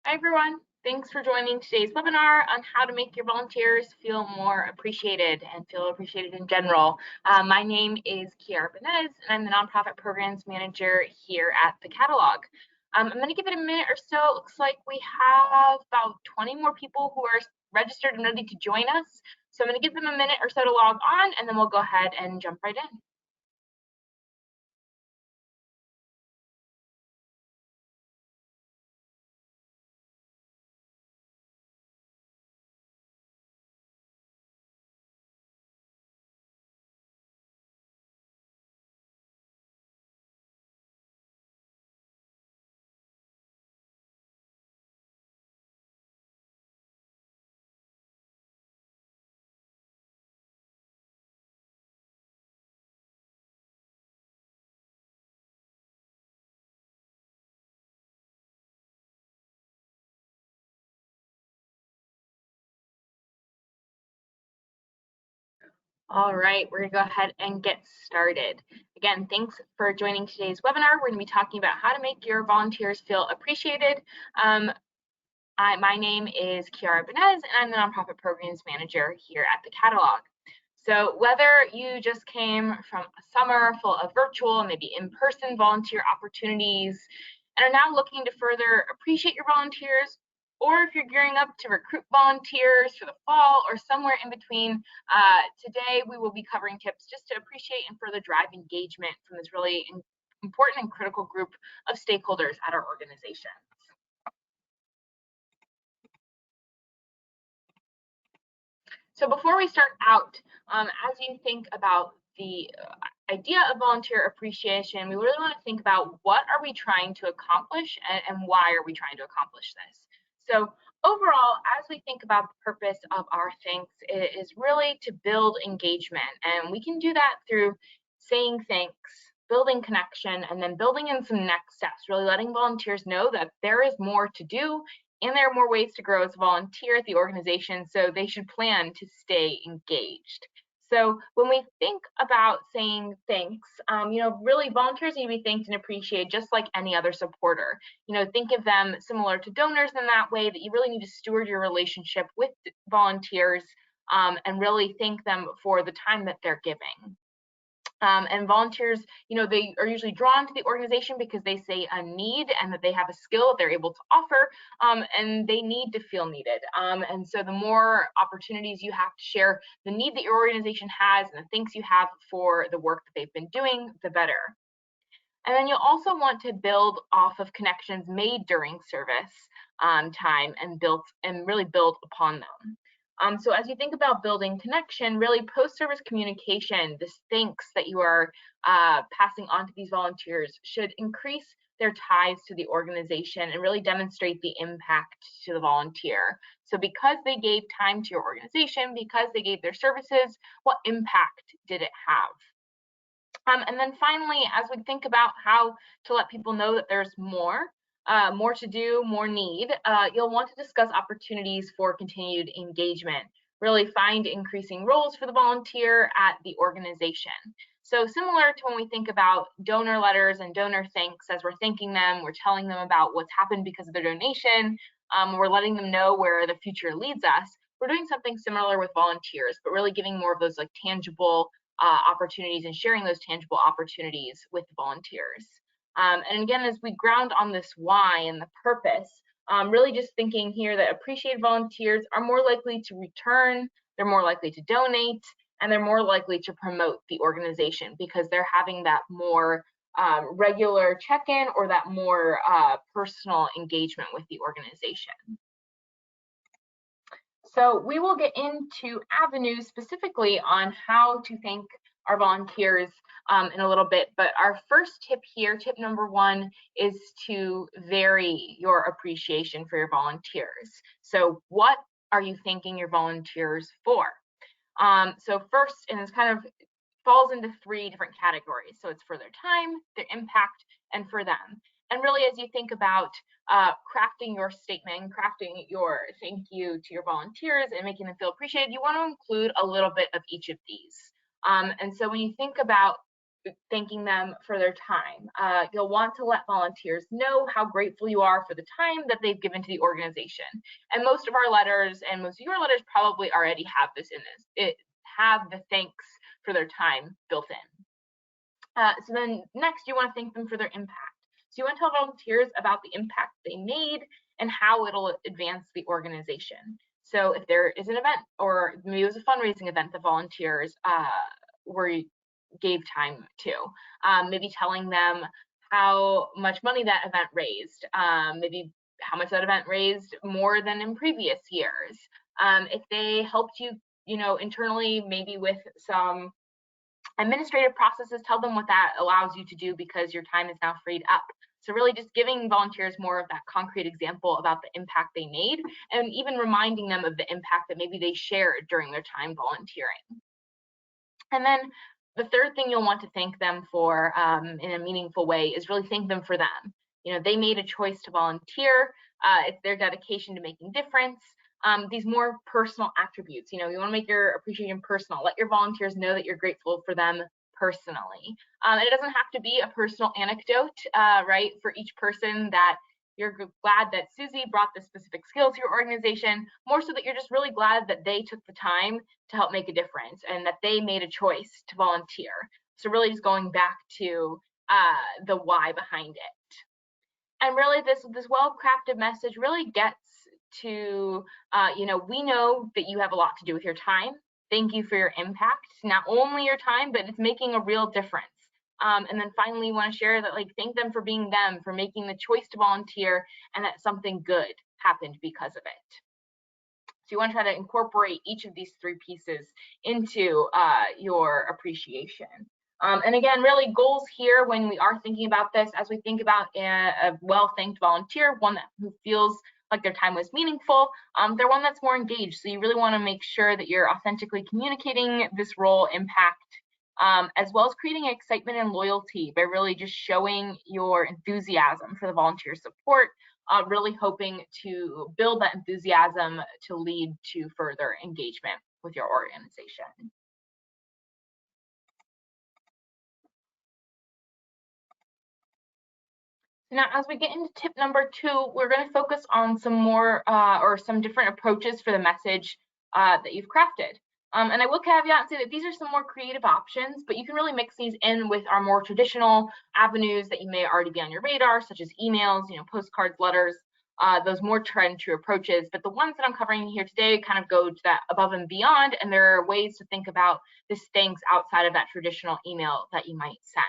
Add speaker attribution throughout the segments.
Speaker 1: Hi, everyone. Thanks for joining today's webinar on how to make your volunteers feel more appreciated and feel appreciated in general. My name is Kiara Benez, and I'm the Nonprofit Programs Manager here at the Catalog. I'm going to give it a minute or so. It looks like we have about 20 more people who are registered and ready to join us. So I'm going to give them a minute or so to log on, and then we'll go ahead and jump right in. All right, we're gonna go ahead and get started. Again, thanks for joining today's webinar. We're gonna be talking about how to make your volunteers feel appreciated. My name is Kiara Benez, and I'm the Nonprofit Programs Manager here at the Catalog. So whether you just came from a summer full of virtual, maybe in-person volunteer opportunities, and are now looking to further appreciate your volunteers, or if you're gearing up to recruit volunteers for the fall or somewhere in between, today we will be covering tips just to appreciate and further drive engagement from this really important and critical group of stakeholders at our organization. So before we start out, as you think about the idea of volunteer appreciation, we really want to think about what are we trying to accomplish and why are we trying to accomplish this. So overall, as we think about the purpose of our thanks, it is really to build engagement. And we can do that through saying thanks, building connection, and then building in some next steps, really letting volunteers know that there is more to do and there are more ways to grow as a volunteer at the organization, so they should plan to stay engaged. So when we think about saying thanks, really volunteers need to be thanked and appreciated just like any other supporter. Think of them similar to donors in that way, that you really need to steward your relationship with volunteers and really thank them for the time that they're giving. And volunteers, they are usually drawn to the organization because they say a need and that they have a skill that they're able to offer, and they need to feel needed. And so the more opportunities you have to share the need that your organization has and the thanks you have for the work that they've been doing, the better. And then you'll also want to build off of connections made during service time and really build upon them. So as you think about building connection, really post-service communication, this thanks that you are passing on to these volunteers should increase their ties to the organization and really demonstrate the impact to the volunteer. So because they gave time to your organization, because they gave their services, what impact did it have? And then finally, as we think about how to let people know that there's more to do, more need, you'll want to discuss opportunities for continued engagement, really find increasing roles for the volunteer at the organization. So similar to when we think about donor letters and donor thanks, as we're thanking them, we're telling them about what's happened because of their donation, we're letting them know where the future leads us. We're doing something similar with volunteers, but really giving more of those like tangible opportunities and sharing those tangible opportunities with volunteers. And again, as we ground on this why and the purpose, really just thinking here that appreciated volunteers are more likely to return, they're more likely to donate, and they're more likely to promote the organization because they're having that more regular check-in or that more personal engagement with the organization. So we will get into avenues specifically on how to thank our volunteers in a little bit, but our first tip here, tip number one, is to vary your appreciation for your volunteers. So what are you thanking your volunteers for? So first, and it's kind of falls into three different categories. So it's for their time, their impact, and for them. And really, as you think about crafting your statement, crafting your thank you to your volunteers and making them feel appreciated, you want to include a little bit of each of these. And so when you think about thanking them for their time. You'll want to let volunteers know how grateful you are for the time that they've given to the organization. And most of our letters and most of your letters probably already have this in this. It have the thanks for their time built in. So then next, you want to thank them for their impact. So you want to tell volunteers about the impact they made and how it'll advance the organization. So if there is an event, or maybe it was a fundraising event that volunteers gave time to, maybe telling them how much money that event raised, maybe how much that event raised more than in previous years. If they helped you, internally, maybe with some administrative processes, tell them what that allows you to do because your time is now freed up. So really just giving volunteers more of that concrete example about the impact they made, and even reminding them of the impact that maybe they shared during their time volunteering. And then the third thing you'll want to thank them for in a meaningful way is really thank them for them. They made a choice to volunteer. It's their dedication to making difference. These more personal attributes, you want to make your appreciation personal. Let your volunteers know that you're grateful for them personally. And it doesn't have to be a personal anecdote, right? For each person that you're glad that Susie brought this specific skill to your organization, more so that you're just really glad that they took the time to help make a difference and that they made a choice to volunteer. So really just going back to the why behind it. And really this well-crafted message really gets to, we know that you have a lot to do with your time. Thank you for your impact, not only your time, but it's making a real difference. And then finally, you want to share that, thank them for being them, for making the choice to volunteer, and that something good happened because of it. So you want to try to incorporate each of these three pieces into your appreciation. And again, really goals here when we are thinking about this, as we think about a well-thanked volunteer, one who feels like their time was meaningful, they're one that's more engaged. So you really want to make sure that you're authentically communicating this role impact, as well as creating excitement and loyalty by really just showing your enthusiasm for the volunteer support, really hoping to build that enthusiasm to lead to further engagement with your organization. Now, as we get into tip number 2, we're going to focus on some more or some different approaches for the message that you've crafted. And I will caveat and say that these are some more creative options, but you can really mix these in with our more traditional avenues that you may already be on your radar, such as emails, postcards, letters, those more tried and true approaches. But the ones that I'm covering here today kind of go to that above and beyond, and there are ways to think about this thanks outside of that traditional email that you might send.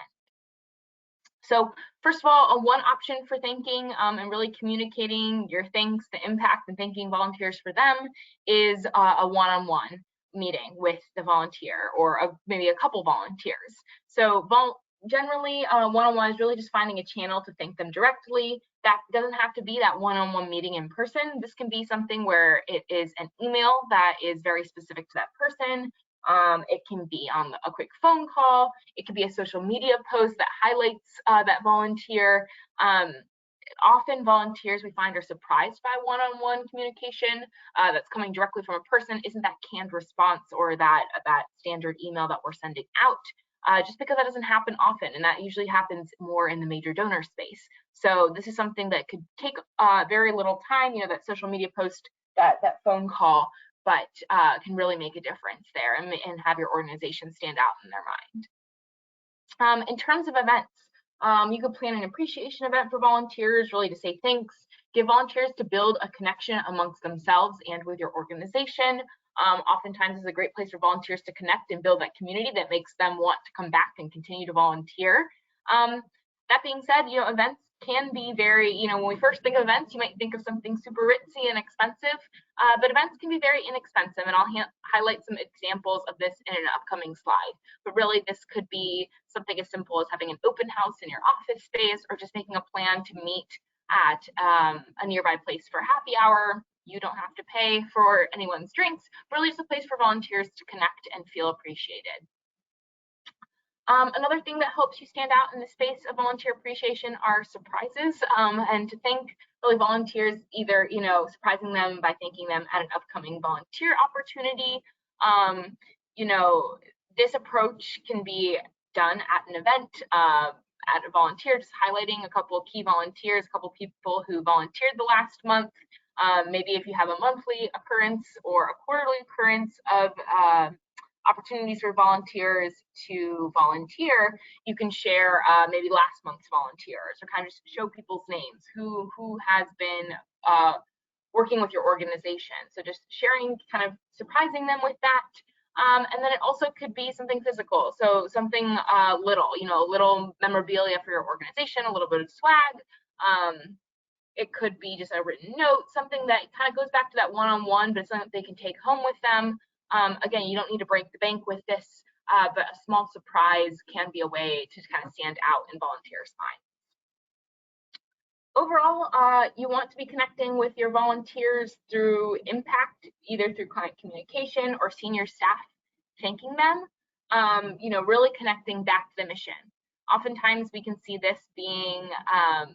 Speaker 1: So first of all, one option for thanking and really communicating your thanks, the impact, and thanking volunteers for them is a one-on-one meeting with the volunteer, or maybe a couple volunteers. So generally, one-on-one is really just finding a channel to thank them directly. That doesn't have to be that one-on-one meeting in person. This can be something where it is an email that is very specific to that person. It can be on a quick phone call. It could be a social media post that highlights that volunteer. Often volunteers, we find, are surprised by one-on-one communication that's coming directly from a person. Isn't that canned response or that standard email that we're sending out, just because that doesn't happen often, and that usually happens more in the major donor space. So this is something that could take very little time, that social media post, that phone call, but can really make a difference there and have your organization stand out in their mind. In terms of events, you could plan an appreciation event for volunteers, really to say thanks, give volunteers to build a connection amongst themselves and with your organization. Oftentimes it's a great place for volunteers to connect and build that community that makes them want to come back and continue to volunteer. That being said, events can be very, when we first think of events, you might think of something super ritzy and expensive, but events can be very inexpensive, and I'll highlight some examples of this in an upcoming slide. But really, this could be something as simple as having an open house in your office space, or just making a plan to meet at a nearby place for happy hour. You don't have to pay for anyone's drinks, really just a place for volunteers to connect and feel appreciated. Another thing that helps you stand out in the space of volunteer appreciation are surprises, and to thank really volunteers, either surprising them by thanking them at an upcoming volunteer opportunity. This approach can be done at an event, at a volunteer, just highlighting a couple of key volunteers, a couple of people who volunteered the last month. Maybe if you have a monthly occurrence or a quarterly occurrence of opportunities for volunteers to volunteer, you can share maybe last month's volunteers, or kind of show people's names, who has been working with your organization. So just sharing, kind of surprising them with that. And then it also could be something physical. So something little, a little memorabilia for your organization, a little bit of swag. It could be just a written note, something that kind of goes back to that one-on-one, but it's something that they can take home with them. Again, you don't need to break the bank with this, but a small surprise can be a way to kind of stand out in volunteers' minds. Overall, you want to be connecting with your volunteers through impact, either through client communication or senior staff thanking them, really connecting back to the mission. Oftentimes we can see this being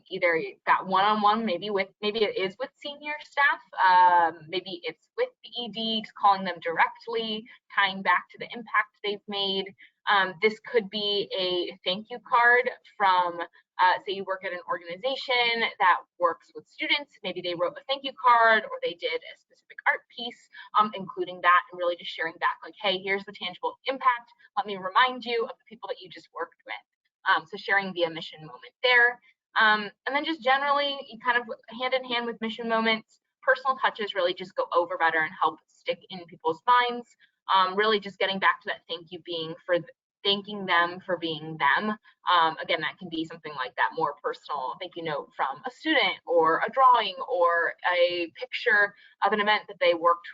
Speaker 1: either that one-on-one, maybe it is with senior staff, maybe it's with the ED, just calling them directly, tying back to the impact they've made. This could be a thank you card from, say you work at an organization that works with students, maybe they wrote a thank you card or they did a specific art piece, including that and really just sharing back like, hey, here's the tangible impact. Let me remind you of the people that you just worked with. So sharing via mission moment there. And then just generally, you kind of hand in hand with mission moments, personal touches really just go over better and help stick in people's minds. Really just getting back to that thank you being for thanking them for being them. Again, that can be something like that more personal thank you note from a student, or a drawing, or a picture of an event that they worked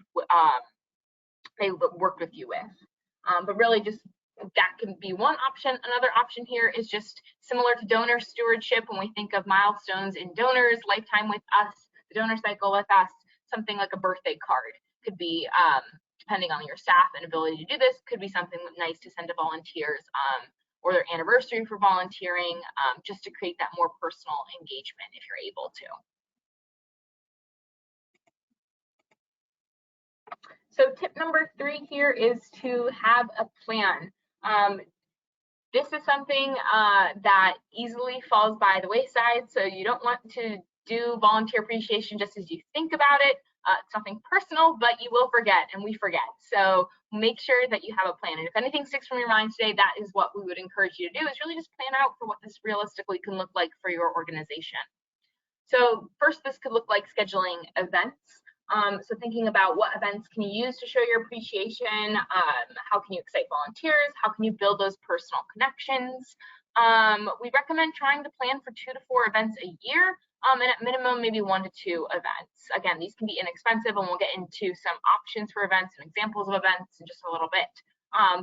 Speaker 1: with you with. But really just that can be one option. Another option here is just similar to donor stewardship. When we think of milestones in donors, lifetime with us, the donor cycle with us, something like a birthday card could be, depending on your staff and ability to do this, could be something nice to send to volunteers, or their anniversary for volunteering, just to create that more personal engagement if you're able to. So tip number 3 here is to have a plan. This is something that easily falls by the wayside, so you don't want to do volunteer appreciation just as you think about it. It's something personal, but you will forget, and we forget. So make sure that you have a plan. And if anything sticks from your mind today, that is what we would encourage you to do, is really just plan out for what this realistically can look like for your organization. So first, this could look like scheduling events. So thinking about what events can you use to show your appreciation, how can you excite volunteers, how can you build those personal connections. We recommend trying to plan for 2 to 4 events a year, and at minimum maybe 1 to 2 events. Again, these can be inexpensive, and we'll get into some options for events and examples of events in just a little bit.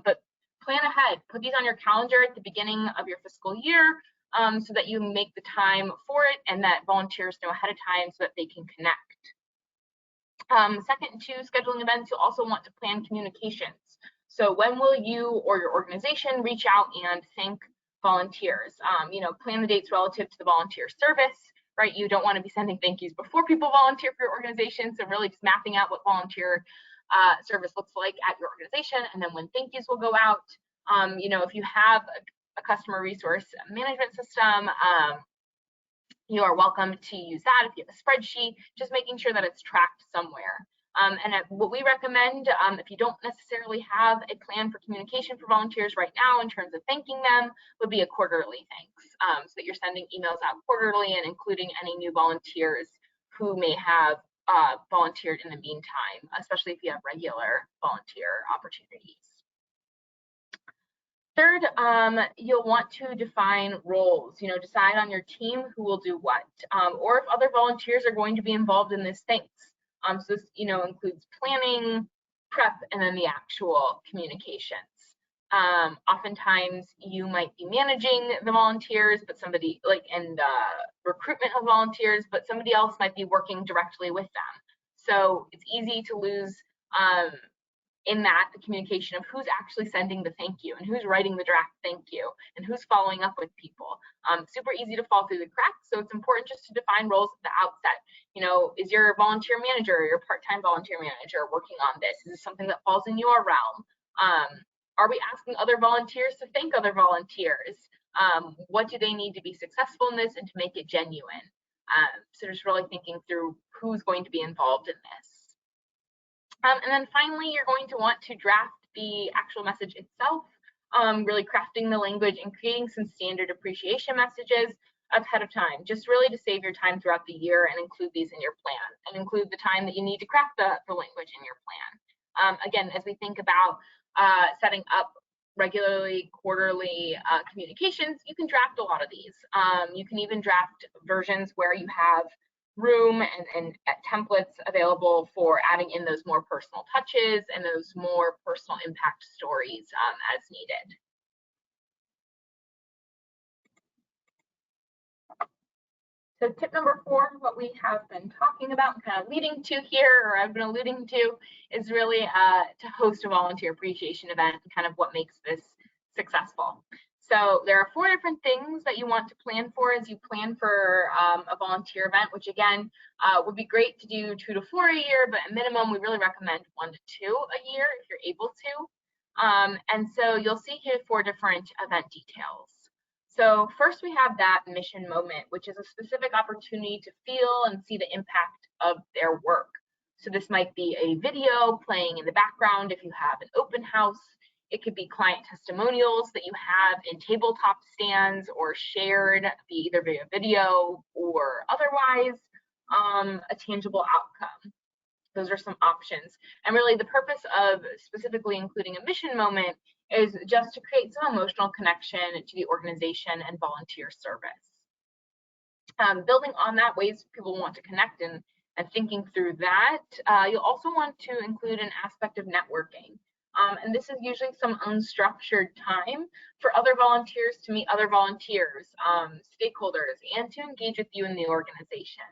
Speaker 1: But plan ahead, put these on your calendar at the beginning of your fiscal year, so that you make the time for it and that volunteers know ahead of time so that they can connect. Second to scheduling events, you'll also want to plan communications. So when will you or your organization reach out and thank volunteers? Plan the dates relative to the volunteer service, right? You don't want to be sending thank yous before people volunteer for your organization. So really just mapping out what volunteer service looks like at your organization, and then when thank yous will go out. If you have a customer resource management system, you are welcome to use that. If you have a spreadsheet, just making sure that it's tracked somewhere. And what we recommend, if you don't necessarily have a plan for communication for volunteers right now in terms of thanking them, would be a quarterly thanks, so that you're sending emails out quarterly and including any new volunteers who may have volunteered in the meantime, especially if you have regular volunteer opportunities. Third, you'll want to define roles, decide on your team who will do what, or if other volunteers are going to be involved in this thanks. So this, includes planning, prep, and then the actual communications. Oftentimes you might be managing the volunteers, but somebody recruitment of volunteers, but somebody else might be working directly with them. So it's easy to lose in that the communication of who's actually sending the thank you and who's writing the draft thank you and who's following up with people. Super easy to fall through the cracks, so it's important just to define roles at the outset. Is your volunteer manager or your part-time volunteer manager working on this? Is this something that falls in your realm? Are we asking other volunteers to thank other volunteers? What do they need to be successful in this and to make it genuine? So just really thinking through who's going to be involved in this. And then finally, you're going to want to draft the actual message itself, really crafting the language and creating some standard appreciation messages ahead of time, just really to save your time throughout the year and include these in your plan and include the time that you need to craft the language in your plan. Again, as we think about setting up regularly quarterly communications, you can draft a lot of these. You can even draft versions where you have room and templates available for adding in those more personal touches and those more personal impact stories as needed. So tip number 4, what we have been talking about and kind of leading to here, or I've been alluding to, is really to host a volunteer appreciation event and kind of what makes this successful. So there are 4 different things that you want to plan for as you plan for a volunteer event, which again would be great to do 2 to 4 a year, but at minimum we really recommend 1 to 2 a year if you're able to. And so you'll see here 4 different event details. So first we have that mission moment, which is a specific opportunity to feel and see the impact of their work. So this might be a video playing in the background if you have an open house. It could be client testimonials that you have in tabletop stands or shared either via video or otherwise, a tangible outcome. Those are some options. And really the purpose of specifically including a mission moment is just to create some emotional connection to the organization and volunteer service. Building on that, ways people want to connect and thinking through that, you'll also want to include an aspect of networking. And this is usually some unstructured time for other volunteers to meet other volunteers, stakeholders, and to engage with you in the organization.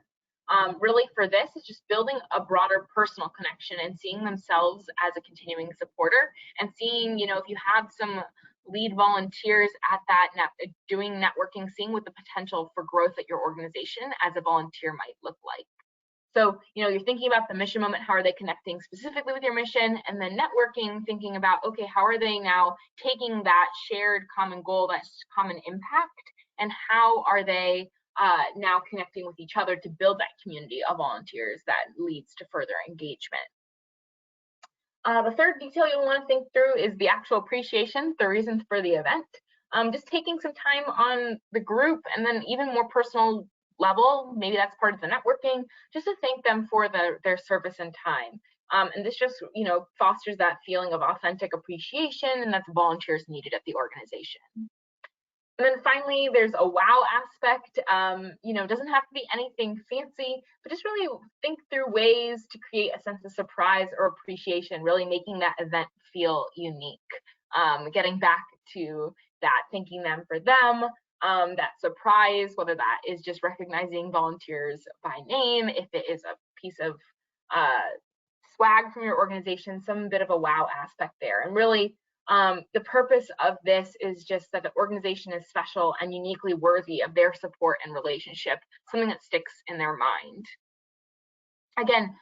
Speaker 1: Really for this is just building a broader personal connection and seeing themselves as a continuing supporter and seeing, if you have some lead volunteers at that doing networking, seeing what the potential for growth at your organization as a volunteer might look like. So, you're thinking about the mission moment, how are they connecting specifically with your mission, and then networking, thinking about, okay, how are they now taking that shared common goal, that common impact, and how are they now connecting with each other to build that community of volunteers that leads to further engagement. The third detail you'll want to think through is the actual appreciation, the reasons for the event. Just taking some time on the group and then even more personal level, maybe that's part of the networking, just to thank them for their service and time. And this just, fosters that feeling of authentic appreciation and that the volunteers needed at the organization. And then finally, there's a wow aspect. Doesn't have to be anything fancy, but just really think through ways to create a sense of surprise or appreciation, really making that event feel unique. Getting back to that, thanking them for them, that surprise, whether that is just recognizing volunteers by name, if it is a piece of swag from your organization, some bit of a wow aspect there. And really, the purpose of this is just that the organization is special and uniquely worthy of their support and relationship, something that sticks in their mind. Again,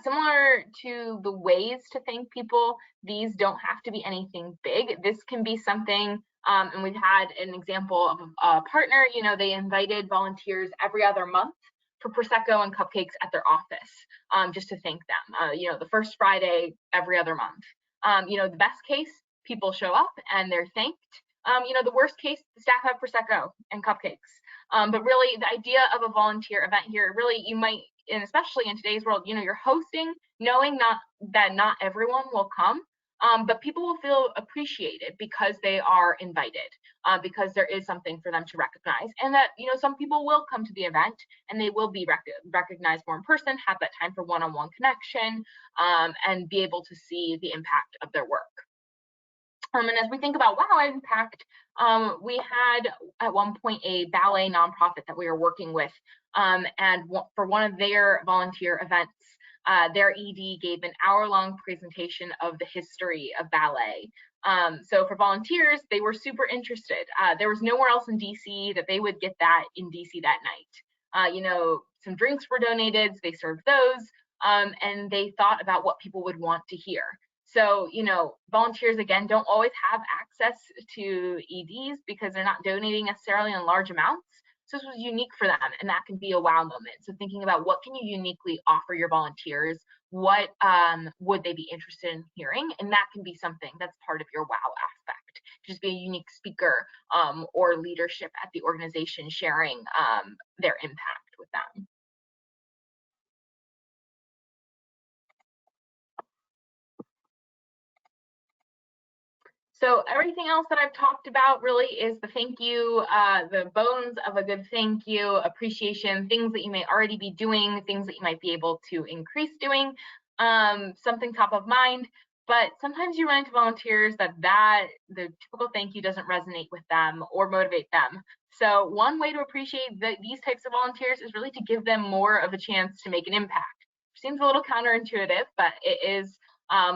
Speaker 1: similar to the ways to thank people, these don't have to be anything big. This can be something, and we've had an example of a partner, they invited volunteers every other month for Prosecco and cupcakes at their office, just to thank them, the first Friday every other month. The best case, people show up and they're thanked. The worst case, the staff have Prosecco and cupcakes. But really the idea of a volunteer event here, really you might, and especially in today's world, you're hosting knowing that not everyone will come, but people will feel appreciated because they are invited, because there is something for them to recognize, and that some people will come to the event and they will be recognized more in person, have that time for one-on-one connection, and be able to see the impact of their work. And as we think about wow impact, we had at one point a ballet nonprofit that we were working with, and for one of their volunteer events, their ED gave an hour-long presentation of the history of ballet. So for volunteers, they were super interested. There was nowhere else in DC that they would get that in DC that night. Some drinks were donated, they served those, and they thought about what people would want to hear. So, volunteers, again, don't always have access to EDs because they're not donating necessarily in large amounts. So this was unique for them, and that can be a wow moment. So thinking about what can you uniquely offer your volunteers, what would they be interested in hearing, and that can be something that's part of your wow aspect. Just be a unique speaker or leadership at the organization sharing their impact with them. So everything else that I've talked about really is the thank you, the bones of a good thank you, appreciation, things that you may already be doing, things that you might be able to increase doing, something top of mind. But sometimes you run into volunteers that the typical thank you doesn't resonate with them or motivate them. So one way to appreciate these types of volunteers is really to give them more of a chance to make an impact. Seems a little counterintuitive, but it is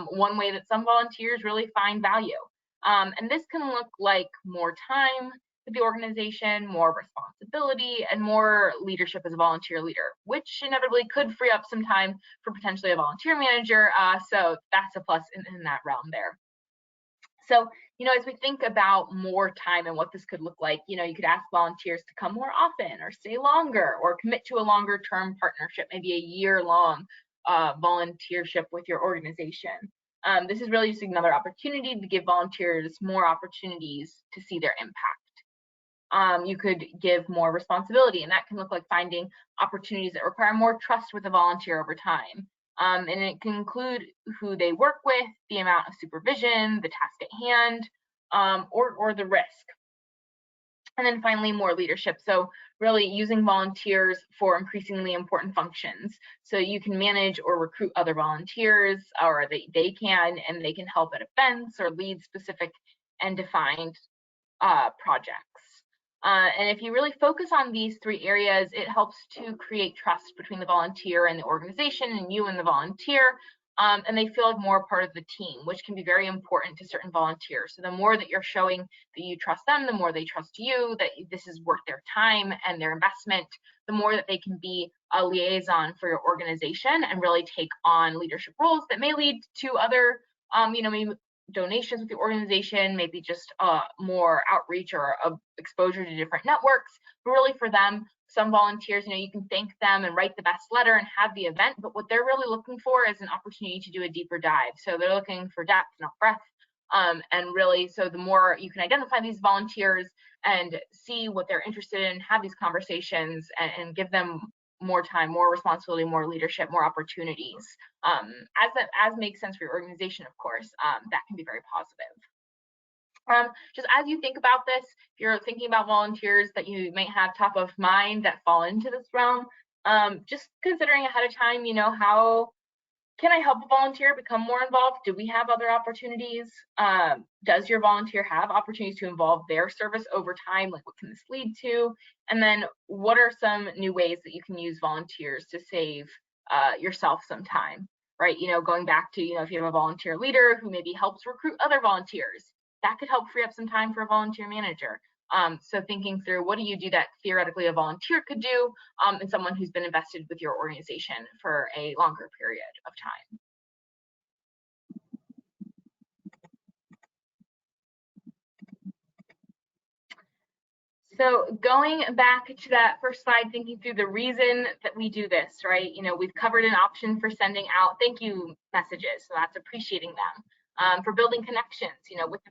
Speaker 1: one way that some volunteers really find value. And this can look like more time with the organization, more responsibility, and more leadership as a volunteer leader, which inevitably could free up some time for potentially a volunteer manager. So that's a plus in that realm there. So, as we think about more time and what this could look like, you could ask volunteers to come more often or stay longer or commit to a longer term partnership, maybe a year-long volunteership with your organization. This is really just another opportunity to give volunteers more opportunities to see their impact. You could give more responsibility, and that can look like finding opportunities that require more trust with a volunteer over time. And it can include who they work with, the amount of supervision, the task at hand, or the risk. And then finally, more leadership. So really using volunteers for increasingly important functions. So you can manage or recruit other volunteers, or they can, and they can help at events or lead specific and defined projects. And if you really focus on these three areas, it helps to create trust between the volunteer and the organization and you and the volunteer. And they feel like more part of the team, which can be very important to certain volunteers. So the more that you're showing that you trust them, the more they trust you, that this is worth their time and their investment, the more that they can be a liaison for your organization and really take on leadership roles that may lead to other, maybe donations with the organization, maybe just more outreach or exposure to different networks. But really for them, some volunteers, you can thank them and write the best letter and have the event, but what they're really looking for is an opportunity to do a deeper dive. So they're looking for depth, not breadth. And really, so the more you can identify these volunteers and see what they're interested in, have these conversations and give them more time, more responsibility, more leadership, more opportunities. As makes sense for your organization, of course, that can be very positive. Just as you think about this, if you're thinking about volunteers that you might have top of mind that fall into this realm, just considering ahead of time, how can I help a volunteer become more involved? Do we have other opportunities? Does your volunteer have opportunities to involve their service over time? Like, what can this lead to? And then what are some new ways that you can use volunteers to save yourself some time, right? Going back to, if you have a volunteer leader who maybe helps recruit other volunteers, that could help free up some time for a volunteer manager. So thinking through, what do you do that theoretically a volunteer could do, and someone who's been invested with your organization for a longer period of time. So going back to that first slide, thinking through the reason that we do this, right? We've covered an option for sending out thank you messages, so that's appreciating them. For building connections, with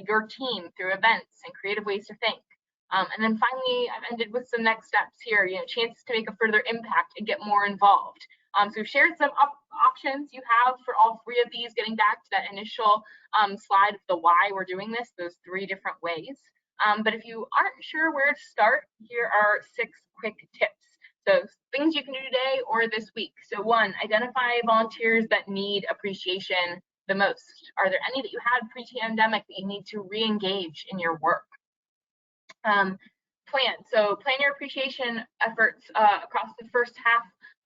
Speaker 1: your team through events and creative ways to think. And then finally, I've ended with some next steps here, chances to make a further impact and get more involved. So we've shared some options you have for all three of these, getting back to that initial slide of the why we're doing this, those three different ways. But if you aren't sure where to start, here are 6 quick tips. So things you can do today or this week. So 1, identify volunteers that need appreciation the most. Are there any that you had pre-pandemic that you need to re-engage in your work? Plan. So plan your appreciation efforts across the first half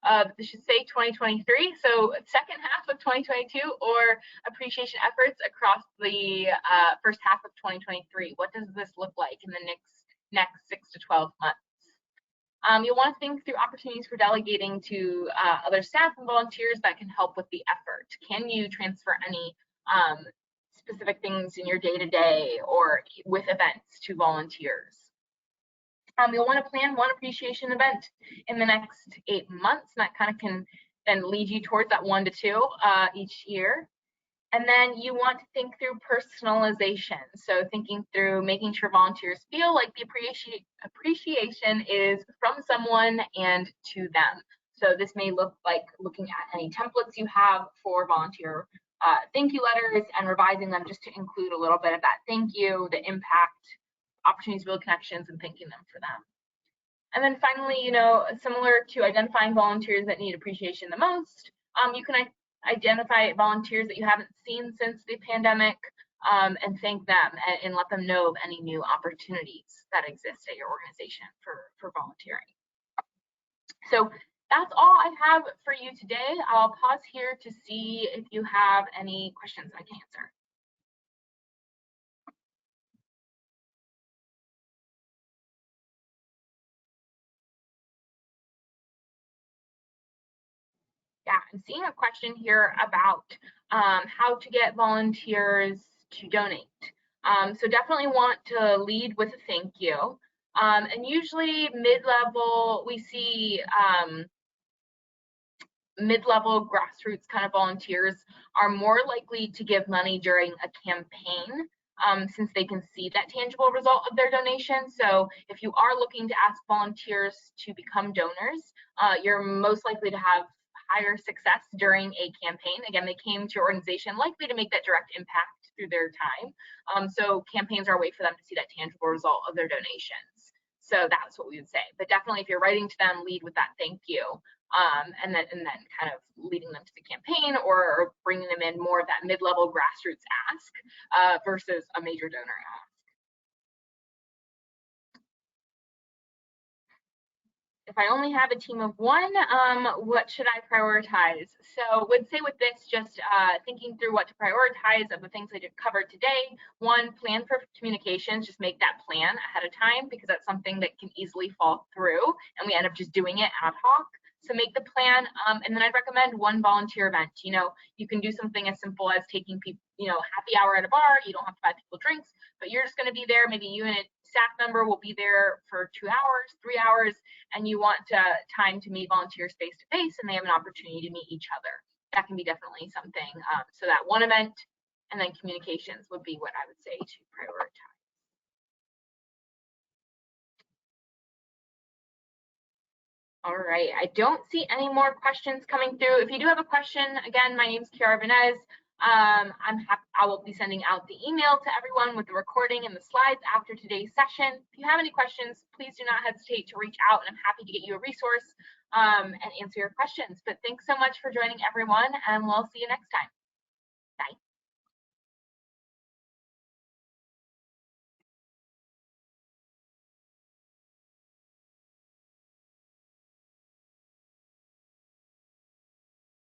Speaker 1: of, this should say 2023, so second half of 2022, or appreciation efforts across the first half of 2023. What does this look like in the next 6 to 12 months? You'll want to think through opportunities for delegating to other staff and volunteers that can help with the effort. Can you transfer any specific things in your day-to-day or with events to volunteers. You'll want to plan one appreciation event in the next 8 months, and that kind of can then lead you towards that 1 to 2 each year. And then you want to think through personalization. So thinking through making sure volunteers feel like the appreciation is from someone and to them. So this may look like looking at any templates you have for volunteer thank you letters and revising them just to include a little bit of that thank you, the impact, opportunities to build connections, and thanking them for them. And then finally, similar to identifying volunteers that need appreciation the most, you can identify volunteers that you haven't seen since the pandemic and thank them and let them know of any new opportunities that exist at your organization for volunteering. So that's all I have for you today. I'll pause here to see if you have any questions I can answer. Yeah, I'm seeing a question here about how to get volunteers to donate. So definitely want to lead with a thank you. And usually mid-level, we see mid-level grassroots kind of volunteers are more likely to give money during a campaign since they can see that tangible result of their donation. So if you are looking to ask volunteers to become donors, you're most likely to have higher success during a campaign. Again, they came to your organization likely to make that direct impact through their time. So campaigns are a way for them to see that tangible result of their donations. So that's what we would say. But definitely if you're writing to them, lead with that thank you. And then kind of leading them to the campaign or bringing them in more of that mid-level grassroots ask versus a major donor ask. If I only have a team of 1, what should I prioritize? So would say with this, just thinking through what to prioritize of the things I covered today. 1, plan for communications, just make that plan ahead of time because that's something that can easily fall through and we end up just doing it ad hoc. So make the plan, and then I'd recommend 1 volunteer event. You can do something as simple as taking people, happy hour at a bar. You don't have to buy people drinks, but you're just going to be there. Maybe you and a staff member will be there for 2 hours, 3 hours, and you want time to meet volunteers face to face, and they have an opportunity to meet each other. That can be definitely something. So that 1 event, and then communications would be what I would say to prioritize. All right, I don't see any more questions coming through. If you do have a question, again, my name is Kiara Venez. I will be sending out the email to everyone with the recording and the slides after today's session. If you have any questions, please do not hesitate to reach out, and I'm happy to get you a resource and answer your questions. But thanks so much for joining, everyone, and we'll see you next time. Bye.